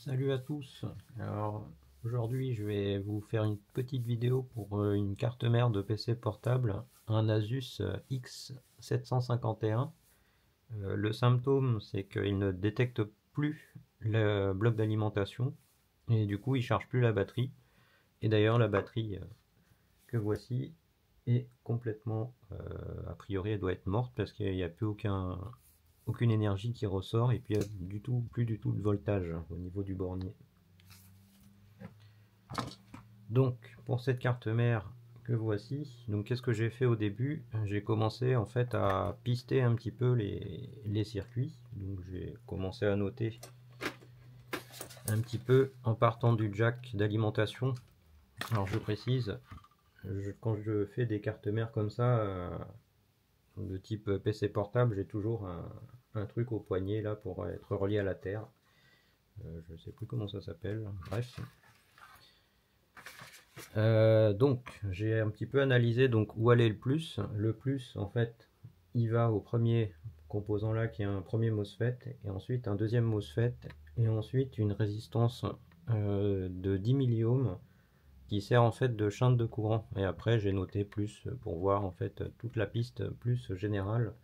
Salut à tous. Alors aujourd'hui je vais vous faire une petite vidéo pour une carte mère de PC portable, un Asus X751. Le symptôme c'est qu'il ne détecte plus le bloc d'alimentation et du coup il charge plus la batterie. Et d'ailleurs la batterie que voici est complètement, a priori elle doit être morte parce qu'il n'y a plus aucune énergie qui ressort et puis il n'y a plus du tout de voltage au niveau du bornier. Donc pour cette carte mère que voici, donc qu'est-ce que j'ai fait au début? J'ai commencé en fait à pister un petit peu les circuits. Donc j'ai commencé à noter un petit peu en partant du jack d'alimentation. Alors je précise, quand je fais des cartes mères comme ça, de type PC portable, j'ai toujours un truc au poignet là pour être relié à la terre. Je ne sais plus comment ça s'appelle, bref. Donc j'ai un petit peu analysé donc où allait le plus. Le plus en fait il va au premier composant là qui est un premier MOSFET et ensuite un deuxième MOSFET et ensuite une résistance de 10 milliohms qui sert en fait de chaîne de courant. Et après j'ai noté plus pour voir en fait toute la piste plus générale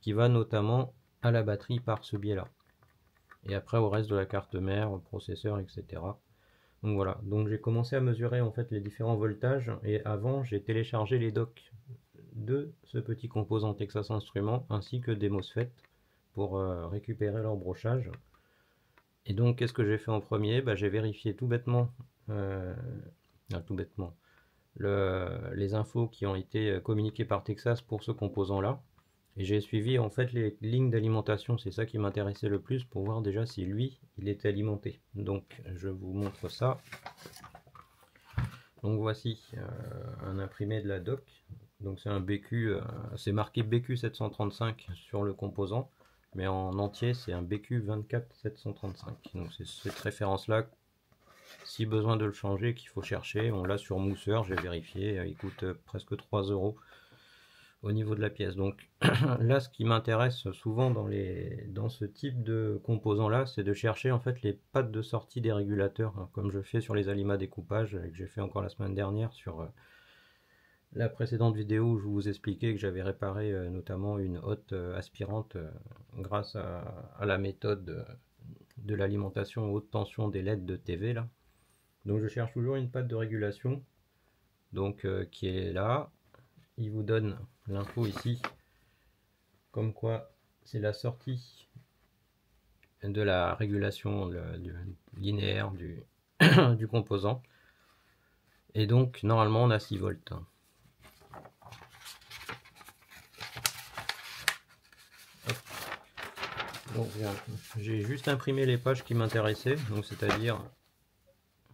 qui va notamment à la batterie par ce biais là. Et après au reste de la carte mère, au processeur, etc. Donc voilà, donc j'ai commencé à mesurer en fait les différents voltages et avant j'ai téléchargé les docks de ce petit composant Texas Instruments ainsi que des MOSFET pour récupérer leur brochage. Et donc qu'est-ce que j'ai fait en premier? J'ai vérifié tout bêtement, les infos qui ont été communiquées par Texas pour ce composant là. Et j'ai suivi en fait les lignes d'alimentation, c'est ça qui m'intéressait le plus pour voir déjà si lui il était alimenté. Donc je vous montre ça. Donc voici un imprimé de la doc. Donc c'est un BQ, c'est marqué BQ 735 sur le composant, mais en entier c'est un BQ 24735. Donc c'est cette référence là, si besoin de le changer, qu'il faut chercher. On l'a sur Mousseur, j'ai vérifié, il coûte presque 3 € au niveau de la pièce. Donc là ce qui m'intéresse souvent dans ce type de composant là, c'est de chercher en fait les pattes de sortie des régulateurs, hein, comme je fais sur les Alima découpage et que j'ai fait encore la semaine dernière sur la précédente vidéo où je vous expliquais que j'avais réparé notamment une hotte aspirante grâce à la méthode de l'alimentation haute tension des LED de TV là. Donc je cherche toujours une patte de régulation donc qui est là. Il vous donne l'info ici comme quoi c'est la sortie de la régulation linéaire du composant. Et donc normalement on a 6 volts. Donc j'ai juste imprimé les pages qui m'intéressaient, donc c'est-à-dire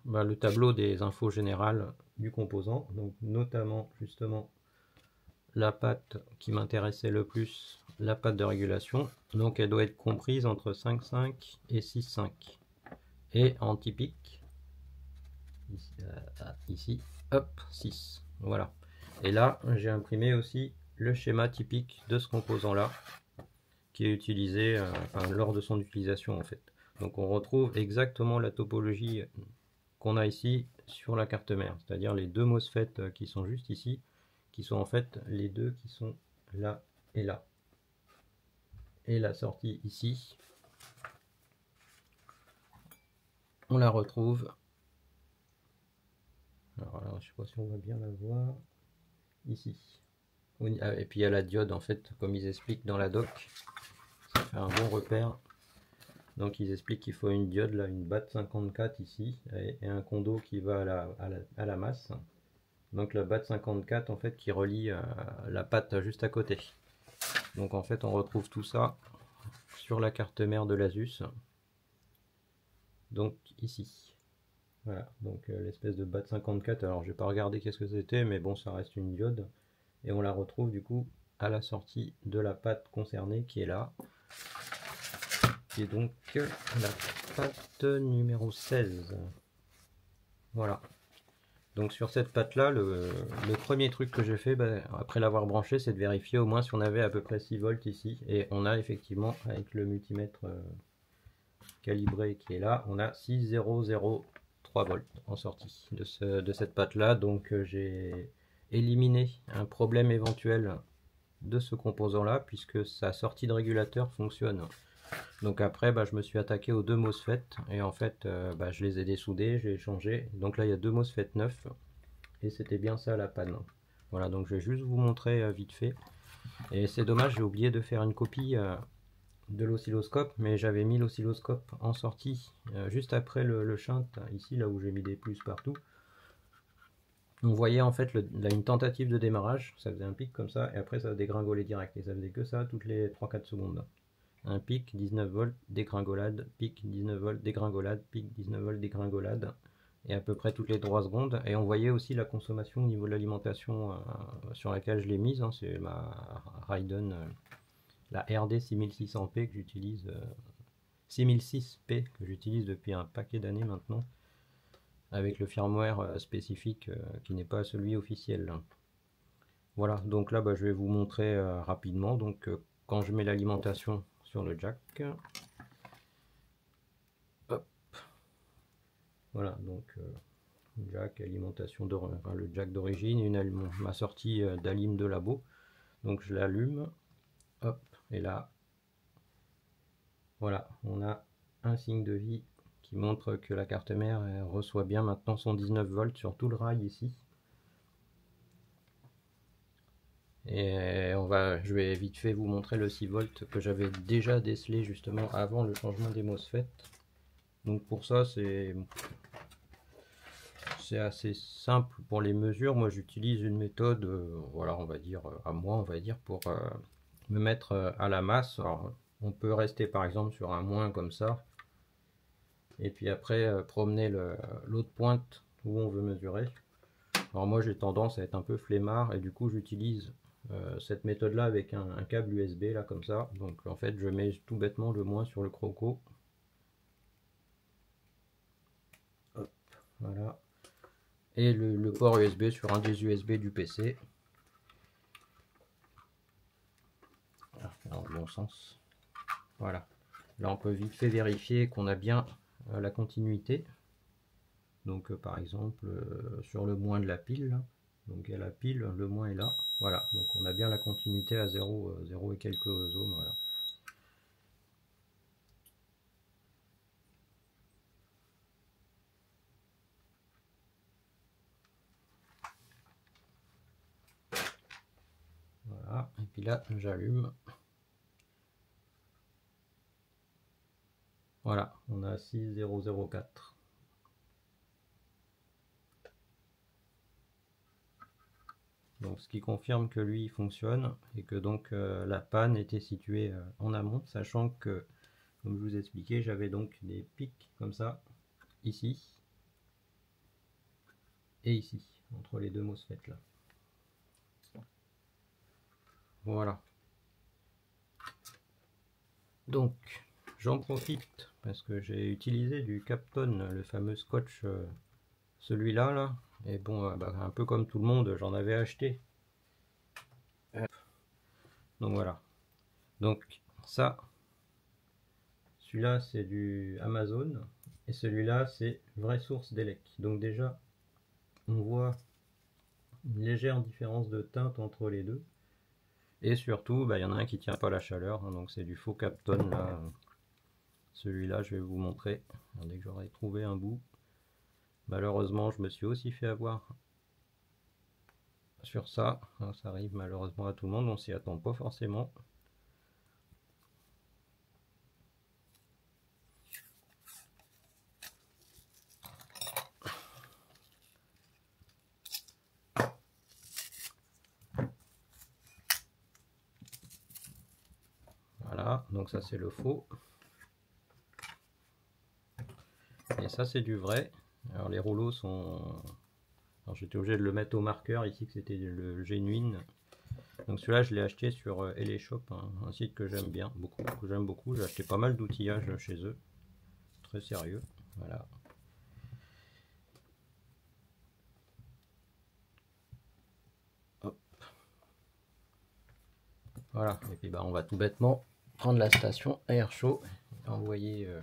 le tableau des infos générales du composant, donc notamment justement la patte qui m'intéressait le plus, la patte de régulation. Donc elle doit être comprise entre 5,5 et 6,5. Et en typique, ici, hop, 6. Voilà. Et là, j'ai imprimé aussi le schéma typique de ce composant-là, qui est utilisé lors de son utilisation en fait. Donc on retrouve exactement la topologie qu'on a ici sur la carte mère, c'est-à-dire les deux MOSFET qui sont juste ici, qui sont en fait les deux qui sont là et là. Et la sortie ici, on la retrouve. Alors je sais pas si on va bien la voir ici. Et puis il y a la diode en fait, comme ils expliquent dans la doc, ça fait un bon repère. Donc ils expliquent qu'il faut une diode là, une BAT54 ici, et un condo qui va à la masse. Donc la BAT54 en fait qui relie la patte juste à côté. Donc en fait on retrouve tout ça sur la carte mère de l'Asus. Donc ici. Voilà, donc l'espèce de BAT54, alors je vais pas regarder qu'est-ce que c'était, mais bon ça reste une diode. Et on la retrouve du coup à la sortie de la patte concernée qui est là. Qui est donc la patte numéro 16. Voilà. Donc sur cette patte là, le premier truc que j'ai fait après l'avoir branché, c'est de vérifier au moins si on avait à peu près 6 volts ici. Et on a effectivement avec le multimètre calibré qui est là, on a 6003 volts en sortie de cette patte là. Donc j'ai éliminé un problème éventuel de ce composant là, puisque sa sortie de régulateur fonctionne. Donc après je me suis attaqué aux deux MOSFET et en fait je les ai dessoudés, j'ai changé. Donc là il y a deux MOSFET neufs et c'était bien ça la panne. Voilà, donc je vais juste vous montrer vite fait. Et c'est dommage, j'ai oublié de faire une copie de l'oscilloscope, mais j'avais mis l'oscilloscope en sortie juste après le shunt, ici là où j'ai mis des plus partout. On voyait en fait là, une tentative de démarrage, ça faisait un pic comme ça, et après ça dégringolait direct, et ça faisait que ça toutes les 3-4 secondes. Un pic, 19 volts, dégringolade, pic, 19 volts, dégringolade, pic, 19 volts, dégringolade, et à peu près toutes les 3 secondes. Et on voyait aussi la consommation au niveau de l'alimentation sur laquelle je l'ai mise, hein, c'est ma Raiden, la RD 6600P que j'utilise, 6006P que j'utilise depuis un paquet d'années maintenant, avec le firmware spécifique qui n'est pas celui officiel. Voilà, donc là je vais vous montrer rapidement. Donc quand je mets l'alimentation sur le jack, hop, voilà, donc jack, alimentation le jack d'origine, ma sortie d'alim de labo. Donc je l'allume, hop, et là, voilà, on a un signe de vie qui montre que la carte mère reçoit bien maintenant son 19 volts sur tout le rail ici. Et je vais vite fait vous montrer le 6 volts que j'avais déjà décelé justement avant le changement des MOSFET. Donc pour ça c'est assez simple pour les mesures. Moi j'utilise une méthode, voilà, on va dire pour me mettre à la masse. Alors, on peut rester par exemple sur un moins comme ça, et puis après promener l'autre pointe où on veut mesurer. Alors moi j'ai tendance à être un peu flemmard, et du coup j'utilise cette méthode là avec un câble USB là comme ça. Donc en fait je mets tout bêtement le moins sur le croco. Hop, voilà. Et le port USB sur un des USB du PC. Dans le bon sens. Voilà. Là on peut vite fait vérifier qu'on a bien la continuité. Donc par exemple sur le moins de la pile, là. Donc il y a la pile, le moins est là. Voilà, donc on a bien la continuité à 0 et quelques ohms. Voilà. Voilà, et puis là j'allume. Voilà, on a 6004. Donc ce qui confirme que lui fonctionne, et que donc la panne était située en amont, sachant que, comme je vous expliquais, j'avais donc des pics comme ça, ici et ici, entre les deux MOSFET là. Voilà. Donc j'en profite parce que j'ai utilisé du Kapton, le fameux scotch, celui-là là. Et bon, un peu comme tout le monde, j'en avais acheté. Donc voilà. Donc ça, celui-là c'est du Amazon, et celui-là c'est vraie source d'Elec. Donc déjà, on voit une légère différence de teinte entre les deux. Et surtout, il y en a un qui tient pas la chaleur, hein, donc c'est du faux Kapton là. Celui-là, je vais vous montrer dès que j'aurai trouvé un bout. Malheureusement, je me suis aussi fait avoir sur ça. Ça arrive malheureusement à tout le monde, on s'y attend pas forcément. Voilà, donc ça c'est le faux. Et ça c'est du vrai. Alors les rouleaux sont... Alors j'étais obligé de le mettre au marqueur ici que c'était le genuine. Donc celui-là je l'ai acheté sur Eleshop, un site que j'aime bien, beaucoup. J'ai acheté pas mal d'outillage chez eux. Très sérieux. Voilà. Hop. Voilà. Et puis on va tout bêtement prendre la station air chaud et envoyer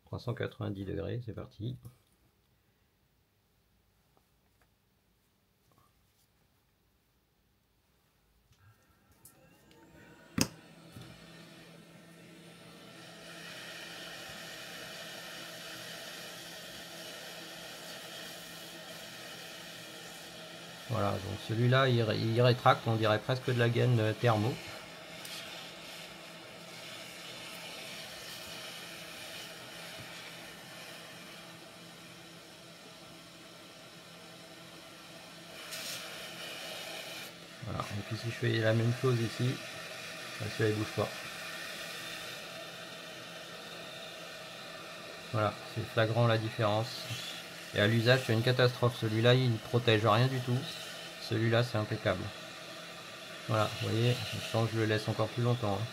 390 degrés, c'est parti. Voilà, donc celui-là il rétracte, on dirait presque de la gaine thermo. Voilà, et puis si je fais la même chose ici, celui-là il bouge pas. Voilà, c'est flagrant la différence. Et à l'usage c'est une catastrophe, celui-là il ne protège rien du tout. Celui-là c'est impeccable. Voilà, vous voyez, je pense que je le laisse encore plus longtemps. Hein.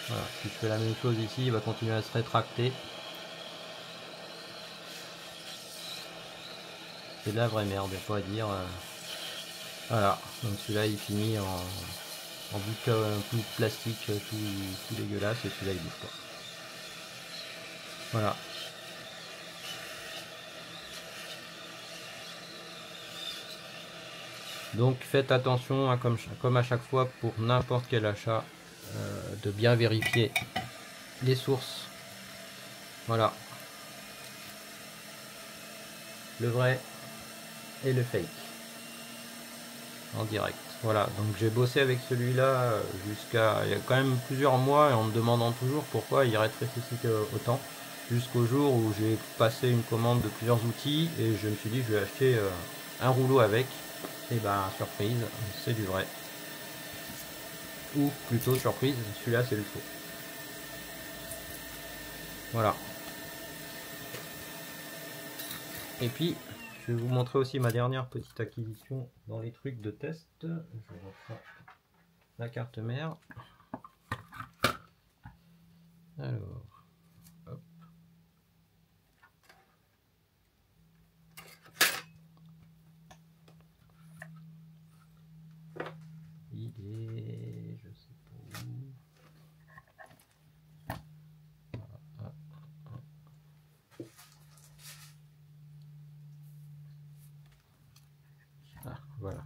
Voilà, si je fais la même chose ici, il va continuer à se rétracter. C'est de la vraie merde, il faut dire. Voilà, donc celui-là il finit en bout de plastique tout dégueulasse et celui-là il bouge pas. Voilà. Donc faites attention, hein, comme à chaque fois pour n'importe quel achat, de bien vérifier les sources. Voilà. Le vrai et le fake. En direct. Voilà, donc j'ai bossé avec celui-là jusqu'à il y a quand même plusieurs mois et en me demandant toujours pourquoi il rétrécissait autant. Jusqu'au jour où j'ai passé une commande de plusieurs outils et je me suis dit je vais acheter un rouleau avec. Et ben surprise, c'est du vrai. Ou plutôt surprise, celui-là c'est le faux. Voilà. Et puis, je vais vous montrer aussi ma dernière petite acquisition dans les trucs de test. Je reprends la carte mère. Alors, hop. Il est, je sais pas où. Ah, voilà.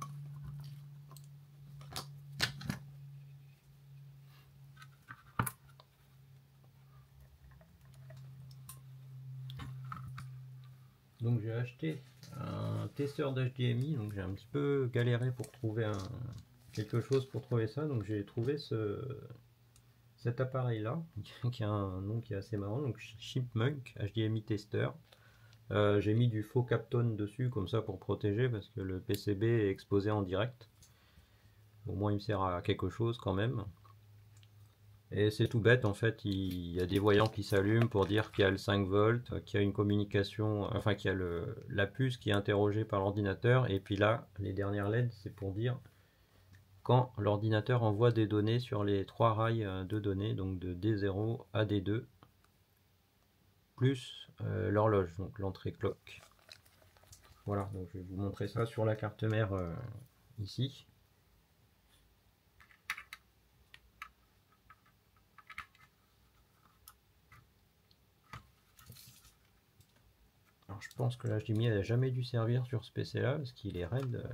Donc j'ai acheté un testeur d'HDMI, donc j'ai un petit peu galéré pour trouver quelque chose pour trouver ça, donc j'ai trouvé cet appareil là, qui a un nom qui est assez marrant, donc Chipmunk HDMI Tester. J'ai mis du faux Kapton dessus comme ça pour protéger parce que le PCB est exposé en direct. Au moins il me sert à quelque chose quand même. Et c'est tout bête en fait, il y a des voyants qui s'allument pour dire qu'il y a le 5 volts, qu'il y a une communication, enfin qu'il y a la puce qui est interrogée par l'ordinateur. Et puis là, les dernières LED, c'est pour dire quand l'ordinateur envoie des données sur les 3 rails de données, donc de D0 à D2, plus l'horloge, donc l'entrée clock. Voilà, donc je vais vous montrer ça sur la carte mère ici. Alors je pense que l'HDMI n'a jamais dû servir sur ce PC là parce qu'il est raide,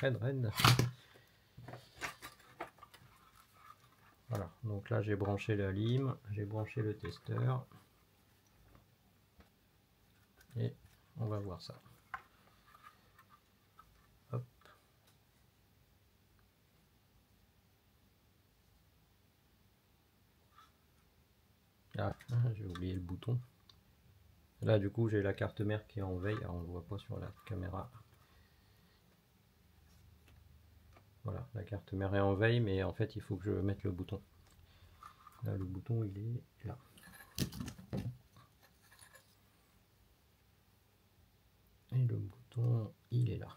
raide. Voilà, donc là j'ai branché la lime, j'ai branché le testeur et on va voir ça. Hop. Ah, j'ai oublié le bouton. Là du coup j'ai la carte mère qui est en veille, alors on ne le voit pas sur la caméra. Voilà, la carte mère est en veille, mais en fait il faut que je mette le bouton. Là le bouton il est là. Et le bouton il est là.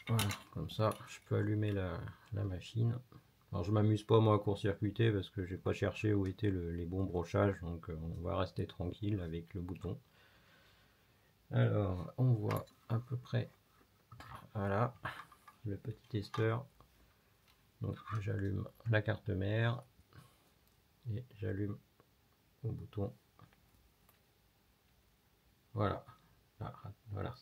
Voilà, comme ça je peux allumer la machine. Alors je m'amuse pas moi à court-circuiter parce que j'ai pas cherché où étaient les bons brochages, donc on va rester tranquille avec le bouton. Alors on voit à peu près Voilà, le petit testeur. Donc j'allume la carte mère et j'allume le bouton. Voilà. Ah, voilà.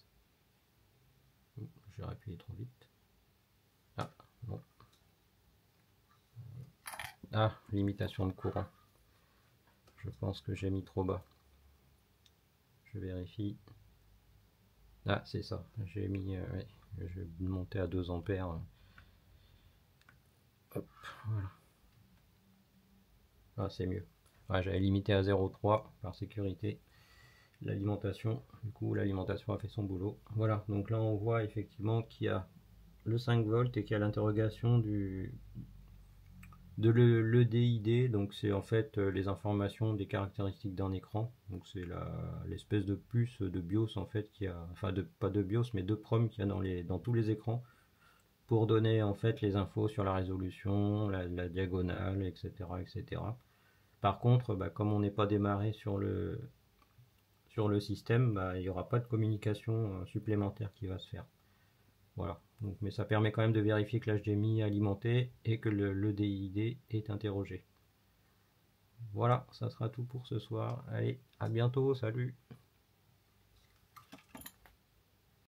J'ai appuyé trop vite. Ah, bon. Ah, limitation de courant. Je pense que j'ai mis trop bas. Je vérifie. Ah, c'est ça. J'ai mis. Ouais, je vais monter à 2 ampères. Hop, voilà. Ah, c'est mieux. Ouais, j'avais limité à 0,3 par sécurité. L'alimentation, du coup, l'alimentation a fait son boulot. Voilà, donc là, on voit effectivement qu'il y a le 5 volts et qu'il y a l'interrogation de l'EDID, donc c'est en fait les informations des caractéristiques d'un écran, donc c'est l'espèce de puce de BIOS en fait qui a, enfin pas de BIOS mais de PROM qu'il y a dans tous les écrans pour donner en fait les infos sur la résolution, la diagonale, etc., etc. Par contre, bah, comme on n'est pas démarré sur le système, bah, il n'y aura pas de communication supplémentaire qui va se faire. Voilà. Donc, mais ça permet quand même de vérifier que l'HDMI est alimenté et que le DID est interrogé. Voilà, ça sera tout pour ce soir. Allez, à bientôt, salut!